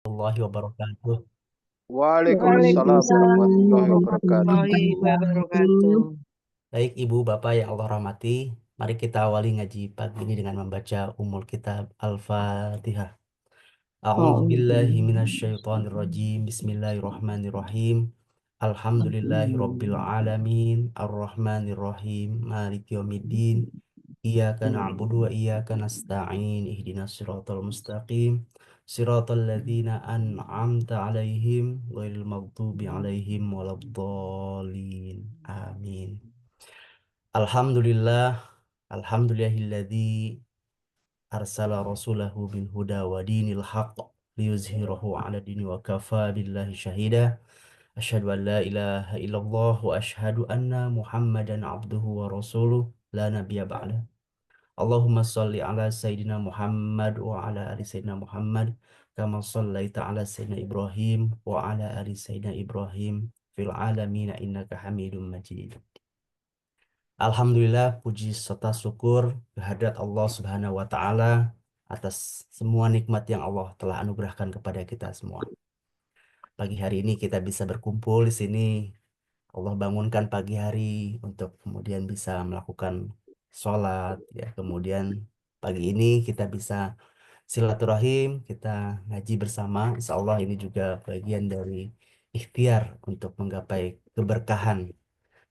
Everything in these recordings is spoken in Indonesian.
Warahmatullahi wabarakatuh. Waalaikumsalam Waalaikumsalam warahmatullahi wabarakatuh. warahmatullahi wabarakatuh. Baik Ibu Bapak yang Allah rahmati, mari kita awali ngaji pagi ini dengan membaca Ummul Kitab Al-Fatihah. A'udzu billahi minasyaitonir rajim. Bismillahirrahmanirrahim. Alhamdulillahi rabbil alamin, arrahmanir rahim, maliki yaumiddin. Iyyaka na'budu wa iyyaka nasta'in. Ihdinas siratal mustaqim. Siratal ladzina an'amta 'alaihim ghairil maghdubi 'alaihim waladdallin. Amin. Alhamdulillah, alhamdulillahilladzi arsala rasulahu bil huda wa dinil haqq liyuzhirahu 'ala dini wa kafa billahi syahida. Asyhadu an la ilaha illallah wa asyhadu anna Muhammadan abduhu wa rasuluh la nabiyya ba'da. Allahumma shalli ala sayyidina Muhammad wa ala ali sayyidina Muhammad kama shallaita ala sayyidina Ibrahim wa ala ali sayyidina Ibrahim fil alamin innaka Hamidum Majid. Alhamdulillah, puji serta syukur kehadirat Allah Subhanahu wa Ta'ala atas semua nikmat yang Allah telah anugerahkan kepada kita semua. Pagi hari ini kita bisa berkumpul di sini. Allah bangunkan pagi hari untuk kemudian bisa melakukan sholat, ya. Kemudian pagi ini kita bisa silaturahim, kita ngaji bersama. Insya Allah ini juga bagian dari ikhtiar untuk menggapai keberkahan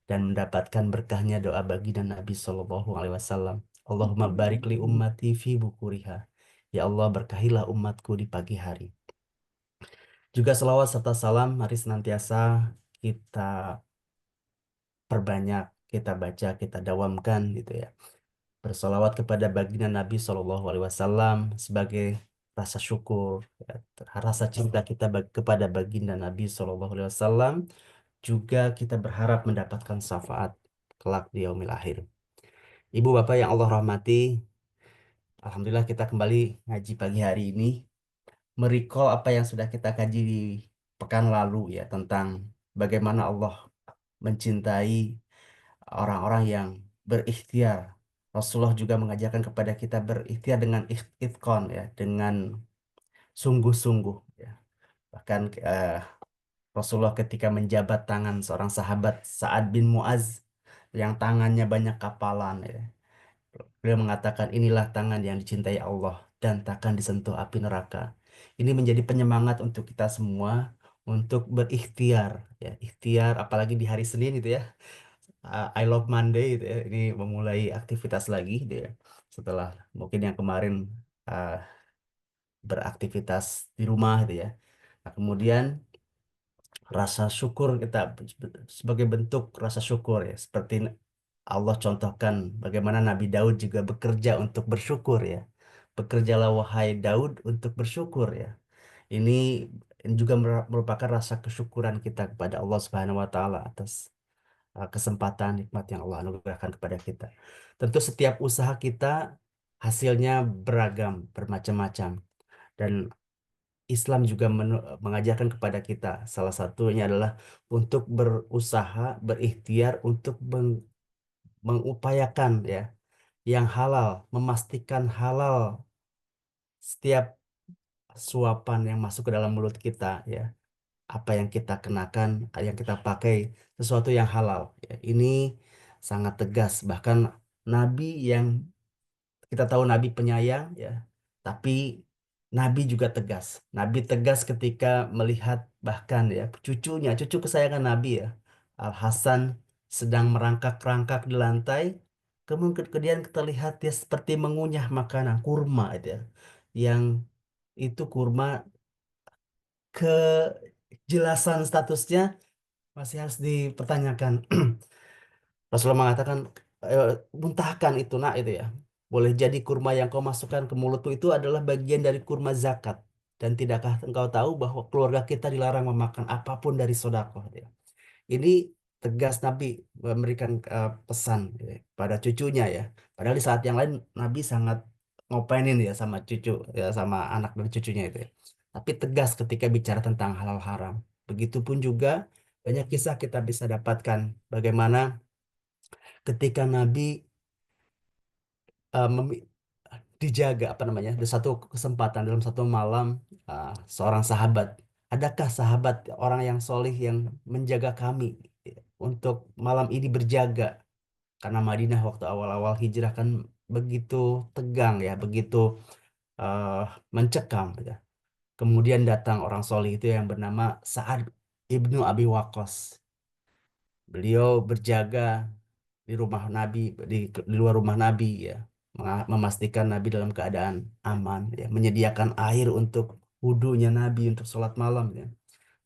dan mendapatkan berkahnya doa baginda Nabi Shallallahu Alaihi Wasallam. Allahumma barik li ummati fi bukuriha. Ya Allah, berkahilah umatku di pagi hari. Juga selawat serta salam mari senantiasa kita perbanyak, kita baca, kita dawamkan gitu ya. Bersolawat kepada baginda Nabi Shallallahu Alaihi Wasallam sebagai rasa syukur, ya, rasa cinta kita kepada baginda Nabi Shallallahu Alaihi Wasallam. Juga kita berharap mendapatkan syafaat kelak di yaumil akhir. Ibu Bapak yang Allah rahmati, Alhamdulillah kita kembali ngaji pagi hari ini. Merecall apa yang sudah kita kaji di pekan lalu ya tentang bagaimana Allah mencintai orang-orang yang berikhtiar. Rasulullah juga mengajarkan kepada kita berikhtiar dengan ikhtikon ya, dengan sungguh-sungguh ya. Bahkan Rasulullah ketika menjabat tangan seorang sahabat Sa'ad bin Mu'az yang tangannya banyak kapalan ya. Beliau mengatakan inilah tangan yang dicintai Allah dan takkan disentuh api neraka. Ini menjadi penyemangat untuk kita semua untuk berikhtiar ya, ikhtiar apalagi di hari Senin itu ya. I love Monday gitu ya. Ini memulai aktivitas lagi gitu ya. Setelah mungkin yang kemarin uh, beraktivitas di rumah gitu ya. Nah, kemudian rasa syukur kita sebagai bentuk rasa syukur ya, seperti Allah contohkan bagaimana Nabi Daud juga bekerja untuk bersyukur ya. Bekerjalah wahai Daud untuk bersyukur ya. Ini ini juga merupakan rasa kesyukuran kita kepada Allah Subhanahu wa taala atas kesempatan nikmat yang Allah anugerahkan kepada kita. Tentu setiap usaha kita hasilnya beragam, bermacam-macam. Dan Islam juga mengajarkan kepada kita salah satunya adalah untuk berusaha, berikhtiar untuk mengupayakan ya yang halal, memastikan halal setiap suapan yang masuk ke dalam mulut kita ya. Apa yang kita kenakan, yang kita pakai sesuatu yang halal ya. Ini sangat tegas bahkan Nabi yang kita tahu Nabi penyayang ya, tapi Nabi juga tegas. Nabi tegas ketika melihat bahkan ya cucunya, cucu kesayangan Nabi ya, Al Hasan sedang merangkak-rangkak di lantai. Kemudian kita lihat dia seperti mengunyah makanan kurma itu ya, yang itu kurma kejelasan statusnya masih harus dipertanyakan. Rasulullah mengatakan, "Eh, muntahkan itu nak itu ya. Boleh jadi kurma yang kau masukkan ke mulutmu itu adalah bagian dari kurma zakat. Dan tidakkah engkau tahu bahwa keluarga kita dilarang memakan apapun dari sodakoh?" Ya. Ini tegas Nabi memberikan pesan ya, pada cucunya ya. Padahal di saat yang lain Nabi sangat ngopenin ya sama cucu ya sama anak dan cucunya itu ya. Tapi tegas ketika bicara tentang halal haram. Begitupun juga banyak kisah kita bisa dapatkan bagaimana ketika Nabi dijaga apa namanya di satu kesempatan dalam satu malam, seorang sahabat, adakah sahabat orang yang solih yang menjaga kami untuk malam ini berjaga, karena Madinah waktu awal-awal hijrah kan begitu tegang ya, begitu eh, mencekam ya. Kemudian datang orang solih itu yang bernama Sa'ad ibnu Abi Waqqas. Beliau berjaga di rumah Nabi, di luar rumah Nabi ya, memastikan Nabi dalam keadaan aman ya, menyediakan air untuk wudhunya Nabi untuk sholat malam ya.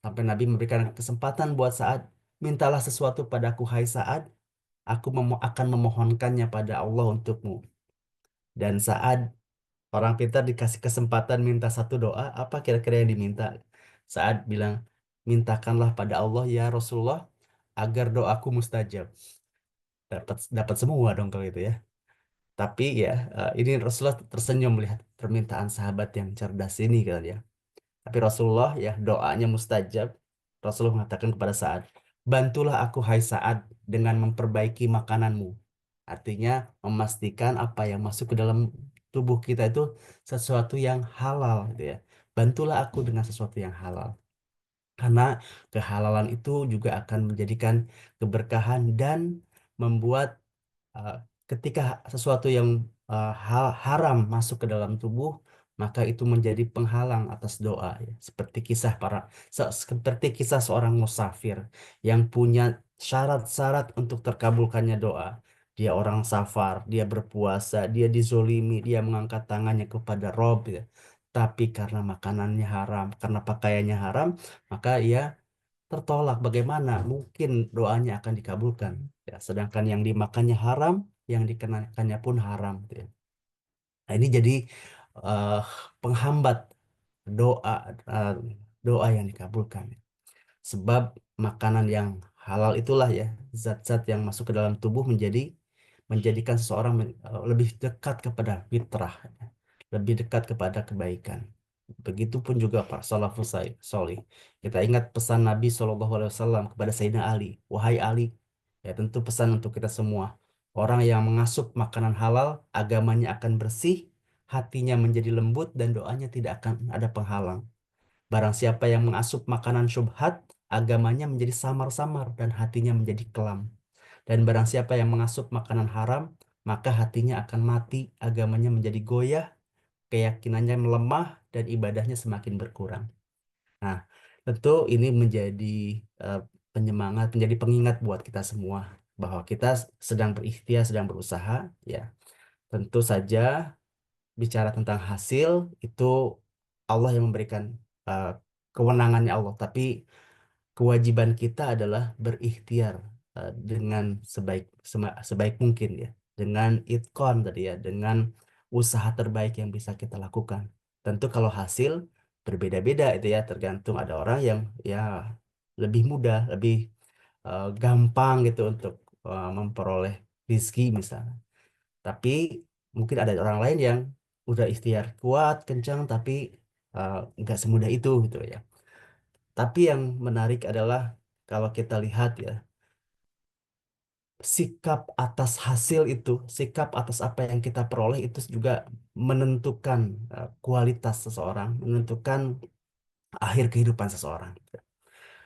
Sampai Nabi memberikan kesempatan buat Sa'ad, mintalah sesuatu padaku hai Sa'ad, aku akan memohonkannya pada Allah untukmu. Dan Sa'ad, orang pintar, dikasih kesempatan minta satu doa, apa kira-kira yang diminta? Sa'ad bilang, mintakanlah pada Allah ya Rasulullah agar doaku mustajab. Dapat dapat semua dong kalau itu ya. Tapi ya, ini Rasulullah tersenyum melihat permintaan sahabat yang cerdas ini kan ya. Tapi Rasulullah ya doanya mustajab. Rasulullah mengatakan kepada Sa'ad, bantulah aku hai Sa'ad dengan memperbaiki makananmu. Artinya memastikan apa yang masuk ke dalam tubuh kita itu sesuatu yang halal gitu ya. Bantulah aku dengan sesuatu yang halal. Karena kehalalan itu juga akan menjadikan keberkahan dan membuat, uh, ketika sesuatu yang haram masuk ke dalam tubuh, maka itu menjadi penghalang atas doa ya. Seperti kisah seorang musafir yang punya syarat-syarat untuk terkabulkannya doa. Dia orang safar, dia berpuasa, dia dizolimi, dia mengangkat tangannya kepada Rob ya. Tapi karena makanannya haram, karena pakaiannya haram, maka ia tertolak. Bagaimana mungkin doanya akan dikabulkan ya, sedangkan yang dimakannya haram, yang dikenakannya pun haram gitu ya. Nah, ini jadi eh, penghambat doa, eh, doa yang dikabulkan, sebab makanan yang halal itulah ya, zat-zat yang masuk ke dalam tubuh menjadikan seseorang lebih dekat kepada fitrah ya, lebih dekat kepada kebaikan. Begitupun juga para salafus solih. Kita ingat pesan Nabi SAW kepada Sayyidina Ali. Wahai Ali, ya tentu pesan untuk kita semua. Orang yang mengasup makanan halal, agamanya akan bersih, hatinya menjadi lembut, dan doanya tidak akan ada penghalang. Barang siapa yang mengasup makanan syubhat, agamanya menjadi samar-samar dan hatinya menjadi kelam. Dan barang siapa yang mengasup makanan haram, maka hatinya akan mati, agamanya menjadi goyah, keyakinannya melemah, dan ibadahnya semakin berkurang. Nah, tentu ini menjadi eh, penyemangat, menjadi pengingat buat kita semua bahwa kita sedang berikhtiar, sedang berusaha, ya. Tentu saja bicara tentang hasil itu Allah yang memberikan, eh, kewenangannya Allah, tapi kewajiban kita adalah berikhtiar dengan sebaik mungkin ya, dengan itkon tadi ya, dengan usaha terbaik yang bisa kita lakukan. Tentu kalau hasil berbeda-beda itu ya, tergantung, ada orang yang ya lebih mudah, lebih gampang gitu untuk memperoleh rezeki misalnya. Tapi mungkin ada orang lain yang udah ikhtiar kuat, kencang, tapi nggak semudah itu gitu ya. Tapi yang menarik adalah kalau kita lihat ya, sikap atas hasil itu, sikap atas apa yang kita peroleh itu juga menentukan kualitas seseorang, menentukan akhir kehidupan seseorang.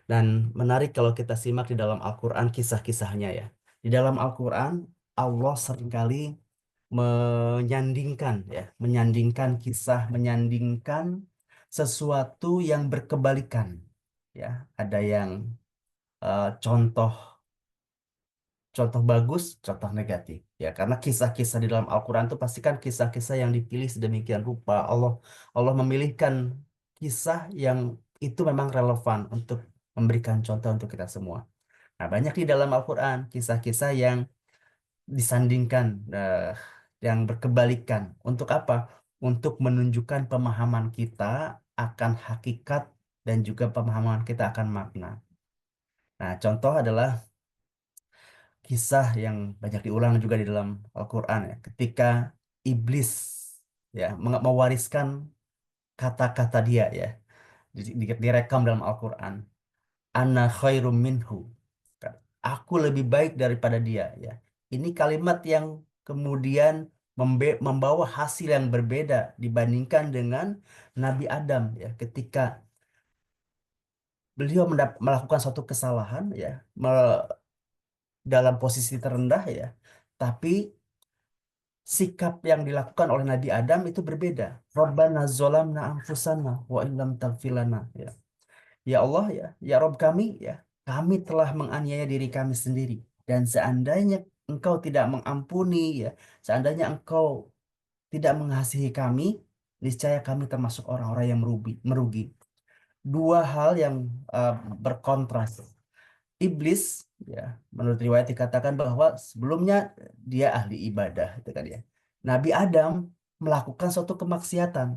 Dan menarik kalau kita simak di dalam Al-Quran kisah-kisahnya ya. Di dalam Al-Quran, Allah seringkali menyandingkan sesuatu yang berkebalikan. Ya, ada yang contoh contoh bagus, contoh negatif. Ya, karena kisah-kisah di dalam Al-Quran itu pasti kan kisah-kisah yang dipilih sedemikian rupa. Allah memilihkan kisah yang itu memang relevan untuk memberikan contoh untuk kita semua. Nah, banyak di dalam Al-Quran kisah-kisah yang disandingkan, yang berkebalikan. Untuk apa? Untuk menunjukkan pemahaman kita akan hakikat dan juga pemahaman kita akan makna. Nah, contoh adalah kisah yang banyak diulang juga di dalam Al-Quran ya. Ketika iblis ya mewariskan kata-kata dia ya, direkam dalam Al-Quran. Ana khairum minhu. Aku lebih baik daripada dia ya. Ini kalimat yang kemudian membawa hasil yang berbeda dibandingkan dengan Nabi Adam ya ketika beliau melakukan suatu kesalahan ya dalam posisi terendah ya, tapi sikap yang dilakukan oleh Nabi Adam itu berbeda. Rabbana zolamna anfusana wa illam taghfir lana ya. Ya Allah ya, ya Rob kami ya, kami telah menganiaya diri kami sendiri. Dan seandainya Engkau tidak mengampuni ya, seandainya Engkau tidak mengasihi kami, niscaya kami termasuk orang-orang yang merugi. Dua hal yang uh, berkontras. Iblis ya, menurut riwayat dikatakan bahwa sebelumnya dia ahli ibadah, itu kan ya. Nabi Adam melakukan suatu kemaksiatan,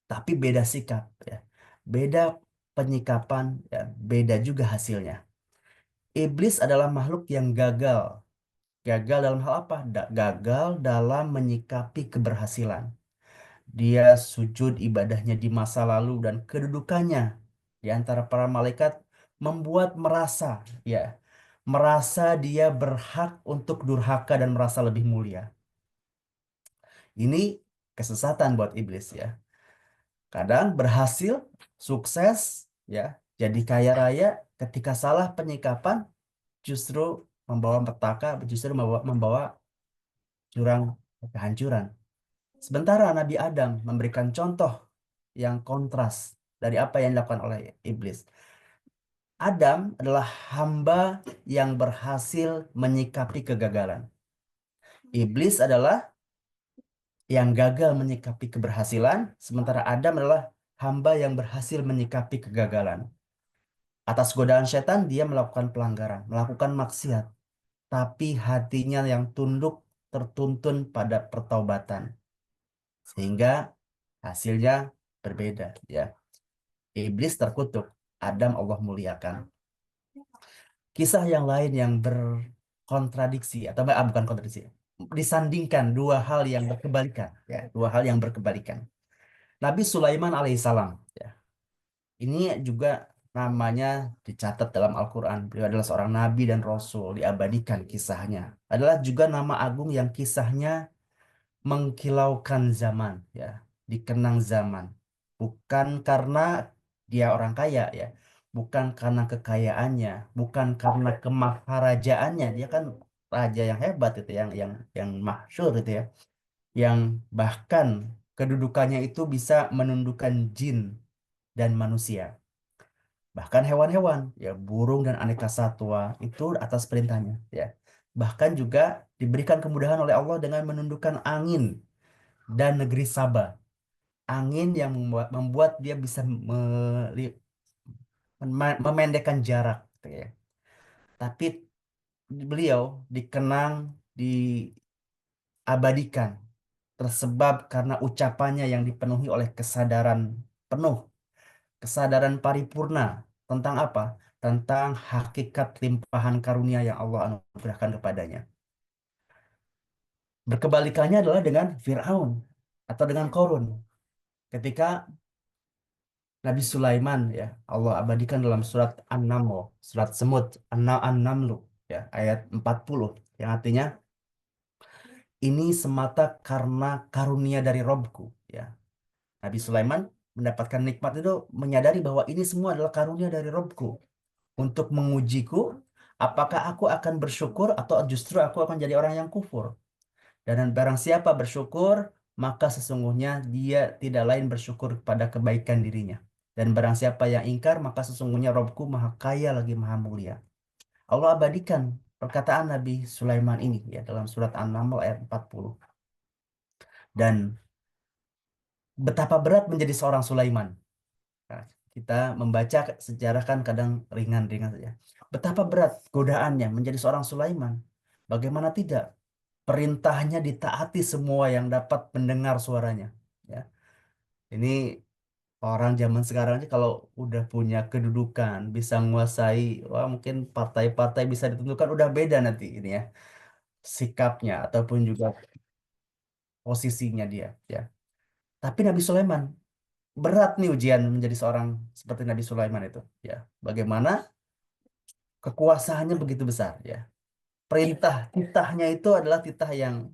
tapi beda sikap ya. Beda penyikapan ya, beda juga hasilnya. Iblis adalah makhluk yang gagal. Gagal dalam hal apa? Gagal dalam menyikapi keberhasilan. Dia sujud ibadahnya di masa lalu dan kedudukannya di antara para malaikat membuat merasa dia berhak untuk durhaka dan merasa lebih mulia. Ini kesesatan buat iblis ya. Kadang berhasil, sukses ya, jadi kaya raya, ketika salah penyikapan justru membawa petaka, justru membawa jurang kehancuran. Sementara Nabi Adam memberikan contoh yang kontras dari apa yang dilakukan oleh iblis. Adam adalah hamba yang berhasil menyikapi kegagalan. Iblis adalah yang gagal menyikapi keberhasilan, sementara Adam adalah hamba yang berhasil menyikapi kegagalan. Atas godaan setan, dia melakukan pelanggaran, melakukan maksiat, tapi hatinya yang tunduk tertuntun pada pertaubatan, sehingga hasilnya berbeda. Ya, iblis terkutuk, Adam Allah muliakan. Kisah yang lain yang berkontradiksi atau bukan kontradiksi, disandingkan dua hal yang berkebalikan, ya, dua hal yang berkebalikan. Nabi Sulaiman alaihissalam, ya, ini juga namanya dicatat dalam Al-Quran. Beliau adalah seorang nabi dan rasul, diabadikan kisahnya. Adalah juga nama agung yang kisahnya mengkilaukan zaman, ya, dikenang zaman. Bukan karena dia orang kaya, ya, bukan karena kekayaannya, bukan karena kemaharajaannya. Dia kan raja yang hebat itu, yang masyhur itu ya, yang bahkan kedudukannya itu bisa menundukkan jin dan manusia. Bahkan hewan-hewan, ya burung dan aneka satwa itu atas perintahnya, ya. Bahkan juga diberikan kemudahan oleh Allah dengan menundukkan angin dan negeri Saba. Angin yang membuat dia bisa memendekkan jarak, gitu ya. Tapi beliau dikenang, diabadikan, tersebab karena ucapannya yang dipenuhi oleh kesadaran penuh, kesadaran paripurna tentang apa? Tentang hakikat limpahan karunia yang Allah anugerahkan kepadanya. Berkebalikannya adalah dengan Fir'aun atau dengan Korun. Ketika Nabi Sulaiman ya, Allah abadikan dalam surat An-Naml, surat Semut, An-Namlu ya, ayat 40 yang artinya ini semata karena karunia dari Robku ya. Nabi Sulaiman mendapatkan nikmat itu menyadari bahwa ini semua adalah karunia dari Robku untuk mengujiku apakah aku akan bersyukur atau justru aku akan jadi orang yang kufur. Dan barang siapa bersyukur, maka sesungguhnya dia tidak lain bersyukur kepada kebaikan dirinya. Dan barang siapa yang ingkar, maka sesungguhnya Robku maha kaya lagi maha mulia. Allah abadikan perkataan Nabi Sulaiman ini ya dalam surat An-Naml ayat 40. Dan betapa berat menjadi seorang Sulaiman. Nah, kita membaca sejarah kan kadang ringan-ringan saja. Betapa berat godaannya menjadi seorang Sulaiman. Bagaimana tidak? Perintahnya ditaati semua yang dapat mendengar suaranya. Ya, ini orang zaman sekarang aja kalau udah punya kedudukan, bisa menguasai, wah mungkin partai-partai bisa ditentukan udah beda nanti ini ya sikapnya ataupun juga posisinya dia. Ya, tapi Nabi Sulaiman berat nih ujian menjadi seorang seperti Nabi Sulaiman itu. Ya, bagaimana kekuasaannya begitu besar. Ya, perintah titahnya itu adalah titah yang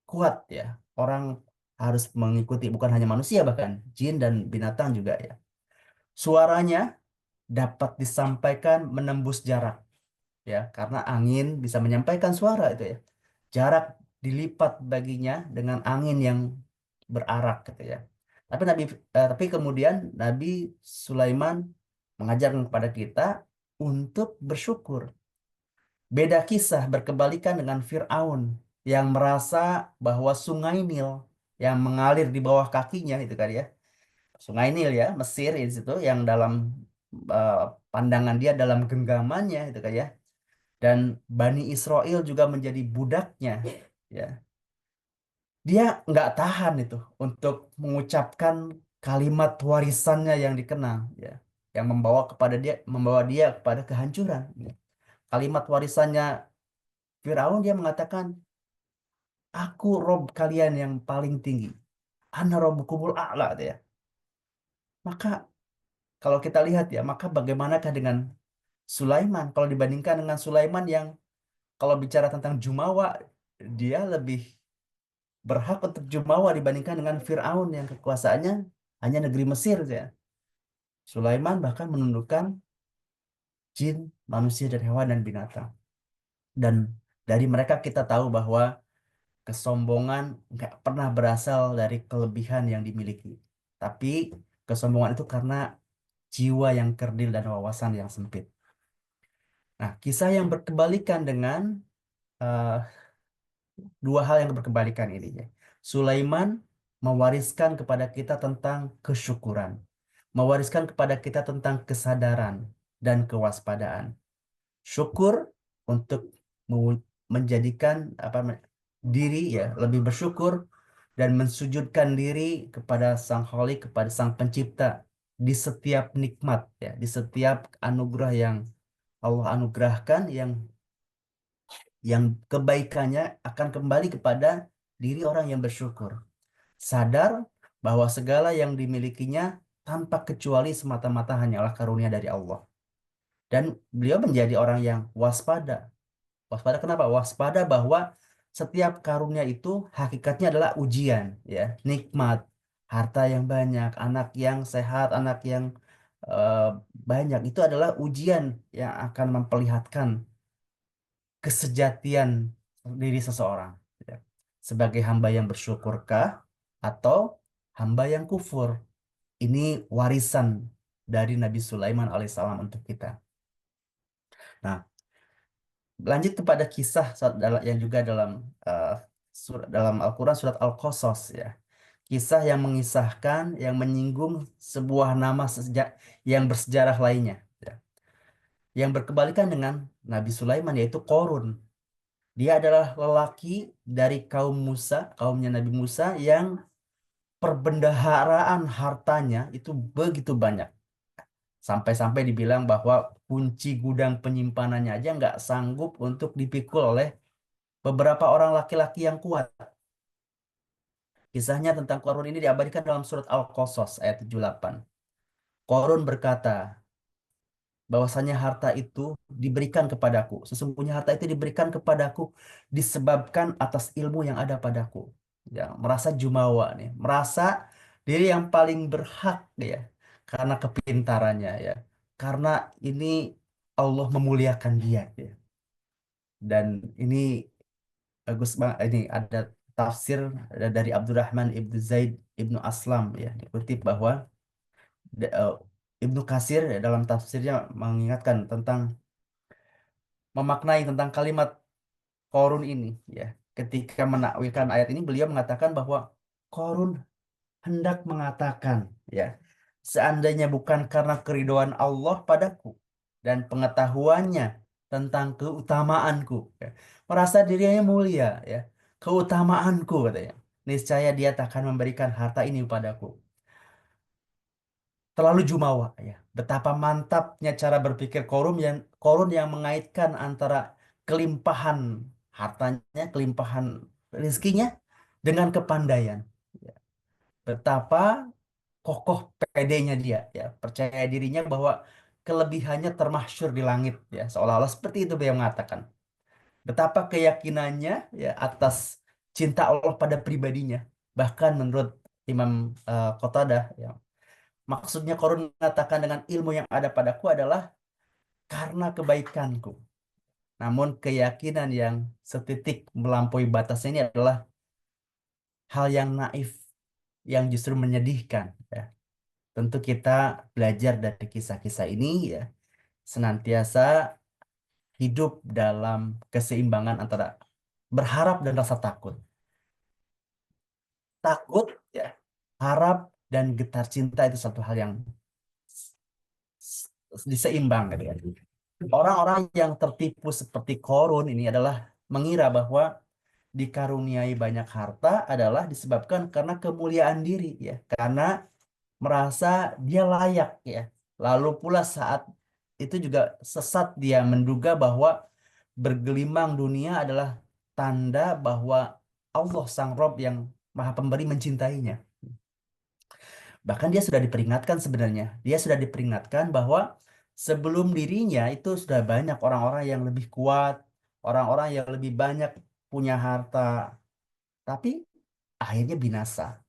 kuat ya. Orang harus mengikuti, bukan hanya manusia, bahkan jin dan binatang juga ya. Suaranya dapat disampaikan menembus jarak ya, karena angin bisa menyampaikan suara itu ya. Jarak dilipat baginya dengan angin yang berarak gitu ya. Tapi kemudian Nabi Sulaiman mengajarkan kepada kita untuk bersyukur. Beda kisah berkebalikan dengan Fir'aun yang merasa bahwa Sungai Nil yang mengalir di bawah kakinya itu kan ya. Sungai Nil ya, Mesir di situ yang dalam eh, pandangan dia dalam genggamannya itu kan ya. Dan Bani Israel juga menjadi budaknya ya. Dia nggak tahan itu untuk mengucapkan kalimat warisannya yang dikenang ya, yang membawa dia kepada kehancuran ya. Kalimat warisannya Firaun, dia mengatakan, aku Rob kalian yang paling tinggi, ana Robbukumul a'la gitu ya. Maka kalau kita lihat ya, maka bagaimanakah dengan Sulaiman kalau dibandingkan dengan Sulaiman yang kalau bicara tentang jumawa, dia lebih berhak untuk jumawa dibandingkan dengan Firaun yang kekuasaannya hanya negeri Mesir ya. Sulaiman bahkan menundukkan jin, manusia dan hewan dan binatang. Dan dari mereka kita tahu bahwa kesombongan nggak pernah berasal dari kelebihan yang dimiliki. Tapi kesombongan itu karena jiwa yang kerdil dan wawasan yang sempit. Nah, kisah yang berkebalikan dengan eh, dua hal yang berkebalikan ini ya. Sulaiman mewariskan kepada kita tentang kesyukuran, mewariskan kepada kita tentang kesadaran dan kewaspadaan. Syukur untuk menjadikan diri ya lebih bersyukur dan mensujudkan diri kepada Sang Holik, kepada Sang Pencipta di setiap nikmat ya, di setiap anugerah yang Allah anugerahkan, yang kebaikannya akan kembali kepada diri orang yang bersyukur. Sadar bahwa segala yang dimilikinya tanpa kecuali semata-mata hanyalah karunia dari Allah. Dan beliau menjadi orang yang waspada. Waspada kenapa? Waspada bahwa setiap karunia itu hakikatnya adalah ujian, ya, nikmat, harta yang banyak, anak yang sehat, anak yang eh, banyak itu adalah ujian yang akan memperlihatkan kesejatian diri seseorang, ya. Sebagai hamba yang bersyukurkah atau hamba yang kufur? Ini warisan dari Nabi Sulaiman alaihissalam untuk kita. Nah, lanjut kepada kisah yang juga dalam dalam Al-Quran surat Al-Qasas ya. Kisah yang mengisahkan, yang menyinggung sebuah nama yang bersejarah lainnya ya. Yang berkebalikan dengan Nabi Sulaiman yaitu Korun. Dia adalah lelaki dari kaum Musa, kaumnya Nabi Musa yang perbendaharaan hartanya itu begitu banyak. Sampai-sampai dibilang bahwa kunci gudang penyimpanannya aja nggak sanggup untuk dipikul oleh beberapa orang laki-laki yang kuat. Kisahnya tentang Korun ini diabadikan dalam surat Al-Qasas ayat 78. Korun berkata, bahwasanya harta itu diberikan kepadaku. Sesungguhnya harta itu diberikan kepadaku disebabkan atas ilmu yang ada padaku. Ya, merasa jumawa nih, merasa diri yang paling berhak ya, karena kepintarannya ya. Karena ini Allah memuliakan dia ya. Dan ini bagus banget, ini ada tafsir dari Abdurrahman ibnu Zaid ibnu Aslam ya, dikutip bahwa da- eh, Ibnu Katsir ya, dalam tafsirnya mengingatkan tentang memaknai tentang kalimat korun ini ya. Ketika menakwilkan ayat ini beliau mengatakan bahwa korun hendak mengatakan ya, seandainya bukan karena keridhaan Allah padaku dan pengetahuannya tentang keutamaanku ya, merasa dirinya mulia ya, keutamaanku katanya, niscaya dia takkan memberikan harta ini padaku. Terlalu jumawa ya. Betapa mantapnya cara berpikir korun yang mengaitkan antara kelimpahan hartanya, kelimpahan rezekinya dengan kepandaian. Ya. Betapa kokoh pedenya dia ya, percaya dirinya bahwa kelebihannya termasyhur di langit ya, seolah-olah seperti itu beliau mengatakan. Betapa keyakinannya ya atas cinta Allah pada pribadinya. Bahkan menurut Imam Qatadah, ya, maksudnya Qarun mengatakan dengan ilmu yang ada padaku adalah karena kebaikanku. Namun keyakinan yang setitik melampaui batasnya ini adalah hal yang naif, yang justru menyedihkan. Ya. Tentu kita belajar dari kisah-kisah ini ya, senantiasa hidup dalam keseimbangan antara berharap dan rasa takut. Takut ya, harap dan getar cinta itu satu hal yang diseimbang gitu ya. Orang-orang yang tertipu seperti Korun ini adalah mengira bahwa dikaruniai banyak harta adalah disebabkan karena kemuliaan diri ya, karena merasa dia layak ya. Lalu pula saat itu juga sesat dia menduga bahwa bergelimang dunia adalah tanda bahwa Allah Sang Rob yang Maha Pemberi mencintainya. Bahkan dia sudah diperingatkan sebenarnya. Dia sudah diperingatkan bahwa sebelum dirinya itu sudah banyak orang-orang yang lebih kuat, orang-orang yang lebih banyak punya harta, tapi akhirnya binasa.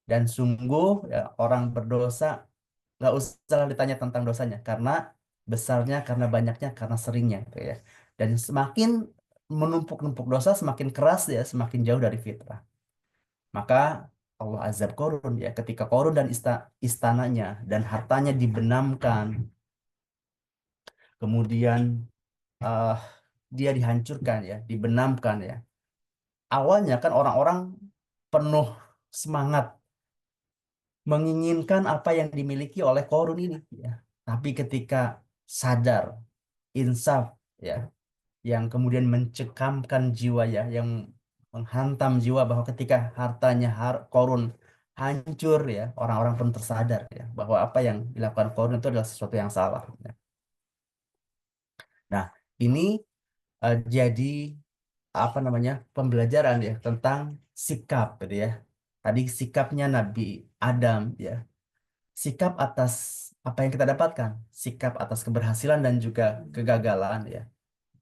Dan sungguh ya, orang berdosa nggak usah ditanya tentang dosanya, karena besarnya, karena banyaknya, karena seringnya, gitu ya. Dan semakin menumpuk-numpuk dosa, semakin keras ya, semakin jauh dari fitrah. Maka Allah azab Korun ya, ketika Korun dan istananya dan hartanya dibenamkan, kemudian eh, dia dihancurkan ya, dibenamkan ya. Awalnya kan orang-orang penuh semangat menginginkan apa yang dimiliki oleh Korun ini ya. Tapi ketika sadar, insaf ya, yang kemudian mencekamkan jiwa ya, yang menghantam jiwa bahwa ketika hartanya Korun hancur ya, orang-orang pun tersadar ya bahwa apa yang dilakukan Korun itu adalah sesuatu yang salah. Ya. Nah, ini jadi apa namanya pembelajaran ya tentang sikap gitu ya. Tadi sikapnya Nabi Adam ya, sikap atas apa yang kita dapatkan, sikap atas keberhasilan dan juga kegagalan ya.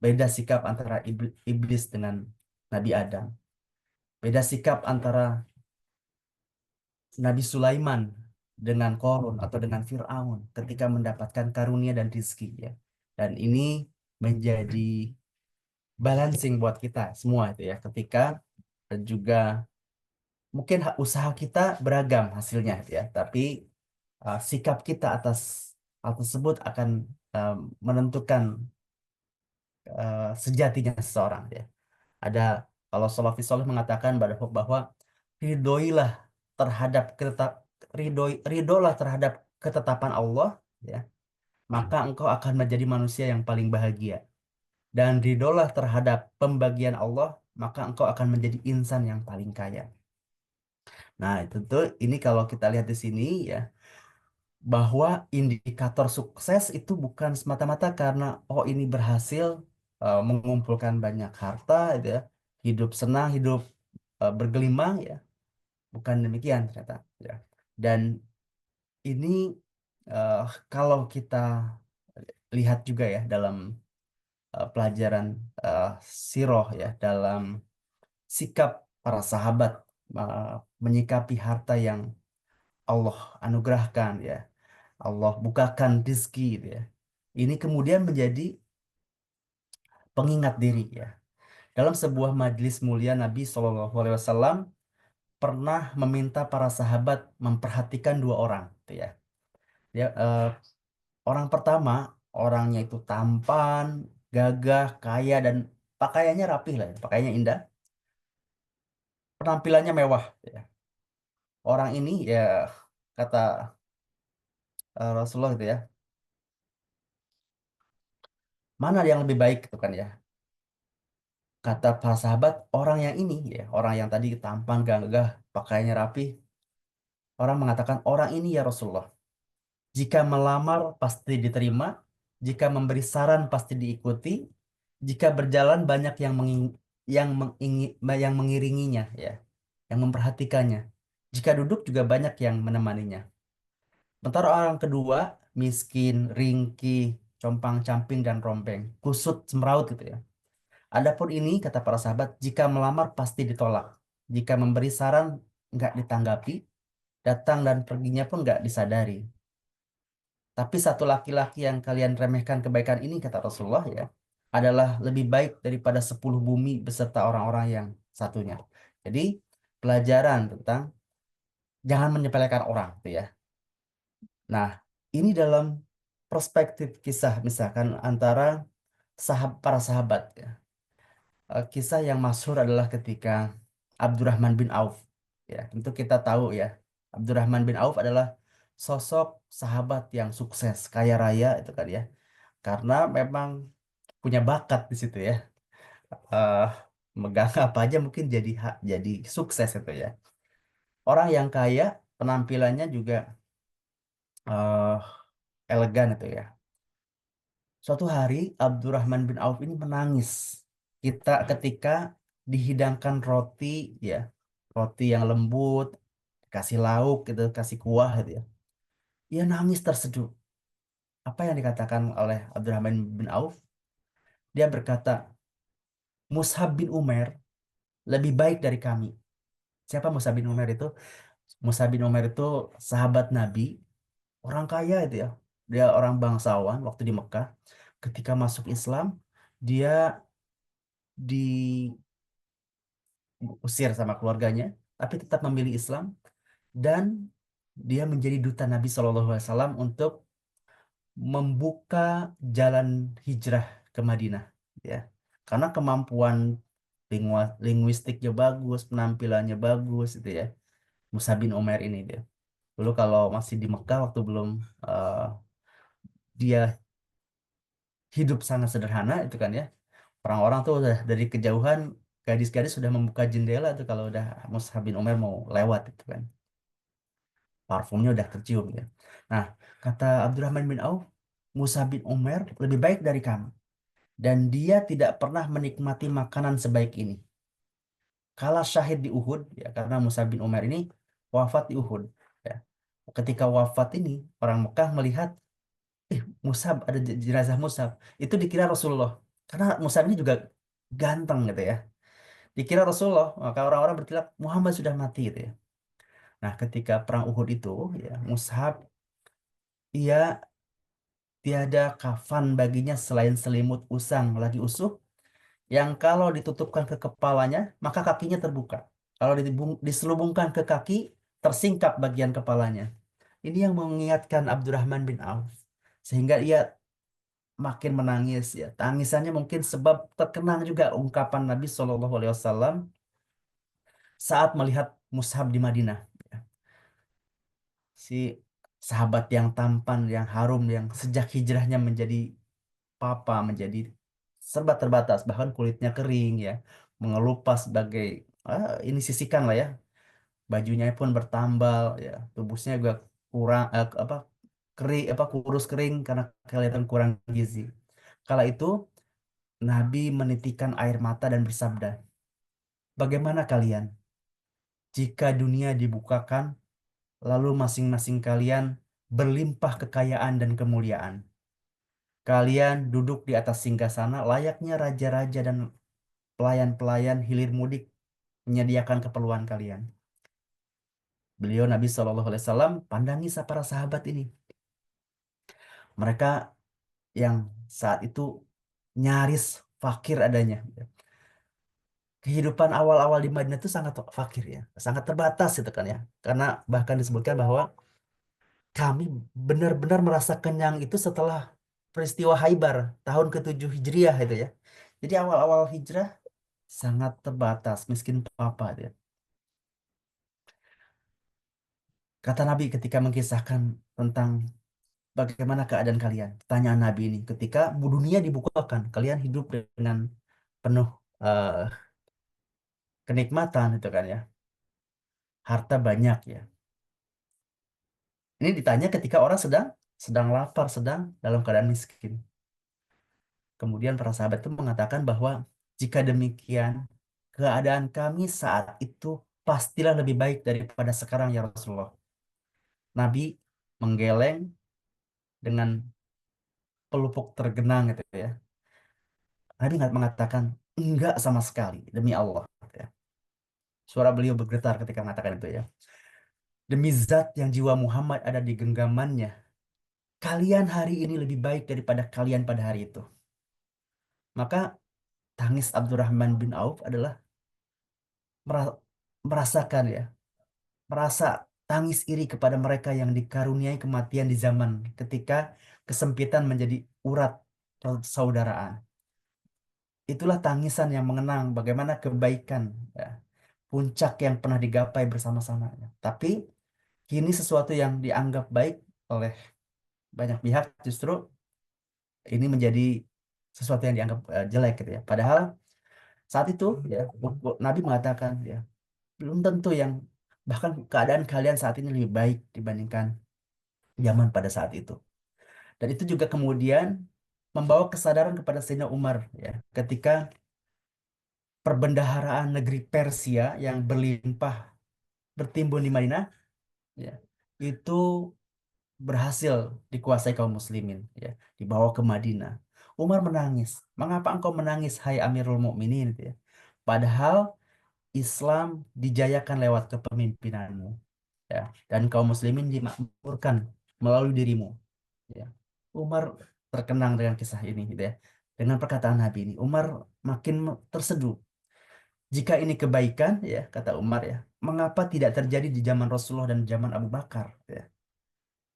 Beda sikap antara iblis dengan Nabi Adam. Beda sikap antara Nabi Sulaiman dengan Korun atau dengan Fir'aun ketika mendapatkan karunia dan rizki ya. Dan ini menjadi balancing buat kita semua itu ya. Ketika juga mungkin usaha kita beragam hasilnya gitu ya. Tapi sikap kita atas hal tersebut akan eh, menentukan sejatinya seseorang ya. Ada kalau Salafi Soleh mengatakan bahwa ridhoilah terhadap ridholah terhadap ketetapan Allah ya, maka engkau akan menjadi manusia yang paling bahagia. Dan ridholah terhadap pembagian Allah, maka engkau akan menjadi insan yang paling kaya. Nah, itu tuh ini kalau kita lihat di sini ya, bahwa indikator sukses itu bukan semata-mata karena oh ini berhasil mengumpulkan banyak harta gitu ya, hidup senang, hidup bergelimang ya, bukan demikian ternyata ya. Dan ini eh, kalau kita lihat juga ya dalam pelajaran eh, siroh ya, dalam sikap para sahabat eh, menyikapi harta yang Allah anugerahkan ya, Allah bukakan rizki gitu ya. Ini kemudian menjadi pengingat diri ya. Dalam sebuah majelis mulia Nabi SAW pernah meminta para sahabat memperhatikan dua orang gitu ya. Ya, orang pertama orangnya itu tampan, gagah, kaya dan pakaiannya rapih lah, ya, pakaiannya indah, penampilannya mewah ya. Orang ini ya kata Rasulullah gitu ya, mana yang lebih baik itu kan ya. Kata para sahabat, orang yang ini ya, orang yang tadi tampan, gagah, pakaiannya rapi, orang mengatakan orang ini ya Rasulullah. Jika melamar pasti diterima, jika memberi saran pasti diikuti, jika berjalan banyak yang mengiringinya ya, yang memperhatikannya. Jika duduk juga banyak yang menemaninya. Sementara orang kedua miskin, ringkih, compang-camping dan rombeng, kusut semeraut gitu ya. Adapun ini, kata para sahabat, jika melamar pasti ditolak. Jika memberi saran, nggak ditanggapi. Datang dan perginya pun nggak disadari. Tapi satu laki-laki yang kalian remehkan kebaikan ini, kata Rasulullah ya, adalah lebih baik daripada 10 bumi beserta orang-orang yang satunya. Jadi, pelajaran tentang jangan menyepelekan orang, gitu ya. Nah, ini dalam perspektif kisah misalkan antara para sahabat ya. Kisah yang masyhur adalah ketika Abdurrahman bin Auf. Ya, tentu kita tahu ya, Abdurrahman bin Auf adalah sosok sahabat yang sukses, kaya raya itu kan ya. Karena memang punya bakat di situ ya. Eh Megang apa aja mungkin jadi jadi sukses itu ya. Orang yang kaya, penampilannya juga eh elegan itu ya. Suatu hari Abdurrahman bin Auf ini menangis. Ketika dihidangkan roti ya, roti yang lembut, kasih lauk gitu, kasih kuah gitu ya. Dia nangis terseduh. Apa yang dikatakan oleh Abdurrahman bin Auf? Dia berkata, Mus'hab bin Umair lebih baik dari kami. Siapa Mus'hab bin Umair itu? Mus'hab bin Umair itu sahabat Nabi, orang kaya itu ya. Dia orang bangsawan waktu di Mekah. Ketika masuk Islam, dia diusir sama keluarganya, tapi tetap memilih Islam dan dia menjadi duta Nabi SAW untuk membuka jalan hijrah ke Madinah, ya. Karena kemampuan linguistiknya bagus, penampilannya bagus, itu ya. Musa bin Umair ini dia. Dulu kalau masih di Mekah waktu belum eh, dia hidup sangat sederhana itu kan ya. Orang-orang tuh udah dari kejauhan, gadis-gadis sudah membuka jendela tuh kalau udah Mus'ab bin Umair mau lewat itu kan. Parfumnya udah tercium ya. Nah, kata Abdurrahman bin Auf, Musa bin Umair lebih baik dari kami. Dan dia tidak pernah menikmati makanan sebaik ini. Kalah syahid di Uhud, ya, karena Musa bin Umair ini wafat di Uhud. Ya. Ketika wafat ini, orang Mekah melihat, Musab, ada jenazah Musab. Itu dikira Rasulullah. Karena Musab ini juga ganteng gitu ya. Dikira Rasulullah, maka orang-orang berkira Muhammad sudah mati gitu ya. Nah, ketika perang Uhud itu, ya, Mus'ab, ia tiada kafan baginya selain selimut usang lagi usuh, yang kalau ditutupkan ke kepalanya, maka kakinya terbuka. Kalau diselubungkan ke kaki, tersingkap bagian kepalanya. Ini yang mengingatkan Abdurrahman bin Auf. Sehingga ia makin menangis ya. Tangisannya mungkin sebab terkenang juga ungkapan Nabi SAW saat melihat Mushab di Madinah. Ya. Si sahabat yang tampan, yang harum, yang sejak hijrahnya menjadi papa, menjadi serba terbatas, bahkan kulitnya kering ya, mengelupas sebagai ini sisikan lah ya, bajunya pun bertambal ya, tubuhnya juga kurang kering kurus kering karena kelihatan kurang gizi. Kala itu Nabi menitikan air mata dan bersabda, bagaimana kalian jika dunia dibukakan lalu masing-masing kalian berlimpah kekayaan dan kemuliaan? Kalian duduk di atas singgasana layaknya raja-raja dan pelayan-pelayan hilir mudik menyediakan keperluan kalian. Beliau Nabi SAW pandangi para sahabat ini. Mereka yang saat itu nyaris fakir adanya. Kehidupan awal-awal di Madinah itu sangat fakir ya, sangat terbatas itu kan ya. Karena bahkan disebutkan bahwa kami benar-benar merasa kenyang itu setelah peristiwa Haibar tahun ke-7 Hijriah itu ya. Jadi awal-awal hijrah sangat terbatas, miskin papa dia. Kata Nabi ketika mengisahkan tentang bagaimana keadaan kalian. Pertanyaan Nabi ini, ketika dunia dibukakan, kalian hidup dengan penuh eh, kenikmatan itu kan ya. Harta banyak ya. Ini ditanya ketika orang sedang sedang lapar, sedang dalam keadaan miskin. Kemudian para sahabat itu mengatakan bahwa jika demikian, keadaan kami saat itu pastilah lebih baik daripada sekarang ya Rasulullah. Nabi menggeleng dengan pelupuk tergenang gitu ya. Nabi nggak mengatakan, Enggak sama sekali, demi Allah. Ya. Suara beliau bergetar ketika mengatakan itu ya. Demi zat yang jiwa Muhammad ada di genggamannya, kalian hari ini lebih baik daripada kalian pada hari itu. Maka tangis Abdurrahman bin Auf adalah mera- merasakan ya, merasa tangis iri kepada mereka yang dikaruniai kematian di zaman ketika kesempitan menjadi urat persaudaraan. Itulah tangisan yang mengenang bagaimana kebaikan, ya, puncak yang pernah digapai bersama-samanya. Tapi kini sesuatu yang dianggap baik oleh banyak pihak justru ini menjadi sesuatu yang dianggap jelek gitu ya. Padahal saat itu ya Nabi mengatakan ya belum tentu yang bahkan keadaan kalian saat ini lebih baik dibandingkan zaman pada saat itu. Dan itu juga kemudian membawa kesadaran kepada Sayyidina Umar ya ketika perbendaharaan negeri Persia yang berlimpah bertimbun di Madinah ya itu berhasil dikuasai kaum muslimin ya dibawa ke Madinah. Umar menangis. Mengapa engkau menangis hai Amirul Mukminin gitu ya. Padahal Islam dijayakan lewat kepemimpinanmu ya dan kaum muslimin dimakmurkan melalui dirimu ya. Umar terkenang dengan kisah ini gitu ya. Dengan perkataan Nabi ini Umar makin terseduh. Jika ini kebaikan ya kata Umar ya, mengapa tidak terjadi di zaman Rasulullah dan zaman Abu Bakar ya?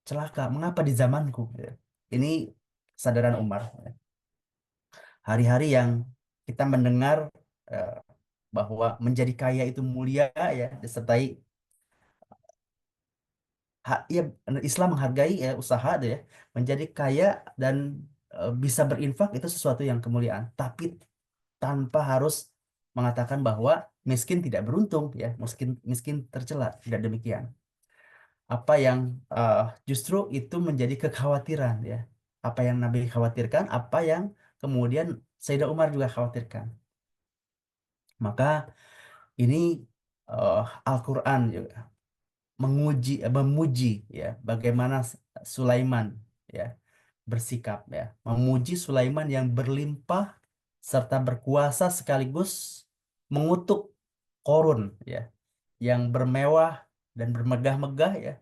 Celaka, mengapa di zamanku ya? Ini kesadaran Umar ya. Hari-hari yang kita mendengar eh, bahwa menjadi kaya itu mulia ya disertai ya Islam menghargai ya usaha deh ya menjadi kaya dan bisa berinfak itu sesuatu yang kemuliaan tapi tanpa harus mengatakan bahwa miskin tidak beruntung ya miskin miskin tercela tidak demikian apa yang eh, justru itu menjadi kekhawatiran ya apa yang Nabi khawatirkan apa yang kemudian Sayyidah Umar juga khawatirkan maka ini eh, Al-Quran juga memuji ya bagaimana Sulaiman ya bersikap ya memuji Sulaiman yang berlimpah serta berkuasa sekaligus mengutuk Korun ya yang bermewah dan bermegah-megah ya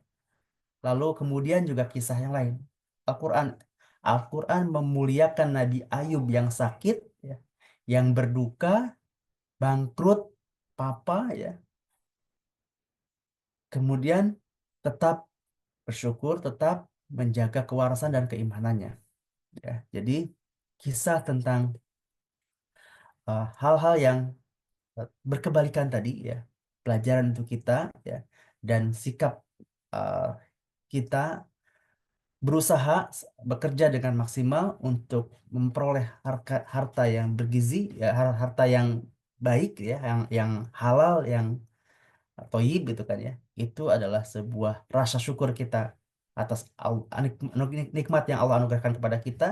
lalu kemudian juga kisah yang lain Al-Quran Al-Quran memuliakan Nabi Ayub yang sakit ya yang berduka bangkrut papa ya kemudian tetap bersyukur tetap menjaga kewarasan dan keimanannya ya jadi kisah tentang hal-hal yang berkebalikan tadi ya pelajaran untuk kita ya dan sikap uh, kita berusaha bekerja dengan maksimal untuk memperoleh harta yang bergizi ya harta yang baik ya yang halal yang toyib gitu kan ya itu adalah sebuah rasa syukur kita atas nikmat yang Allah anugerahkan kepada kita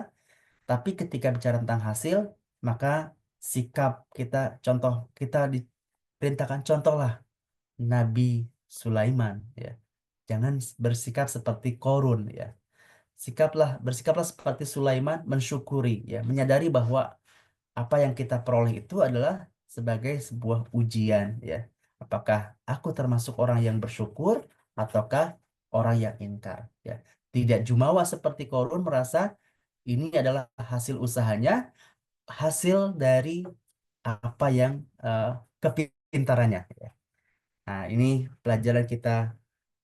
tapi ketika bicara tentang hasil maka sikap kita contoh kita diperintahkan contohlah Nabi Sulaiman ya jangan bersikap seperti Korun ya bersikaplah seperti Sulaiman mensyukuri ya menyadari bahwa apa yang kita peroleh itu adalah sebagai sebuah ujian ya. Apakah aku termasuk orang yang bersyukur ataukah orang yang ingkar ya. Tidak jumawa seperti Korun merasa ini adalah hasil usahanya, hasil dari apa yang kepintarannya ya. Nah, ini pelajaran kita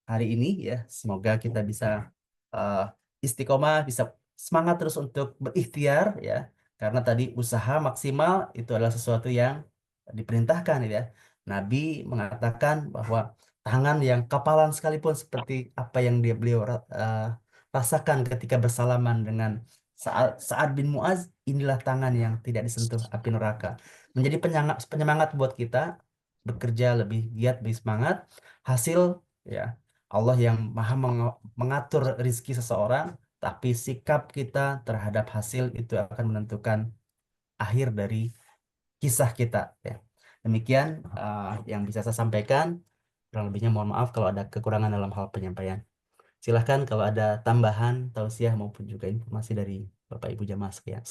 hari ini ya. Semoga kita bisa uh, istiqomah, bisa semangat terus untuk berikhtiar ya. Karena tadi usaha maksimal itu adalah sesuatu yang diperintahkan ya. Nabi mengatakan bahwa tangan yang kapalan sekalipun seperti apa yang beliau rasakan ketika bersalaman dengan Sa'ad bin Mu'az, inilah tangan yang tidak disentuh api neraka. Menjadi penyemangat buat kita bekerja lebih giat, lebih semangat. Hasil ya Allah yang maha mengatur rizki seseorang, tapi sikap kita terhadap hasil itu akan menentukan akhir dari kisah kita. Ya. Demikian yang bisa saya sampaikan. Kurang lebihnya mohon maaf kalau ada kekurangan dalam hal penyampaian. Silahkan kalau ada tambahan, tausiah maupun juga informasi dari Bapak Ibu jamaah sekalian.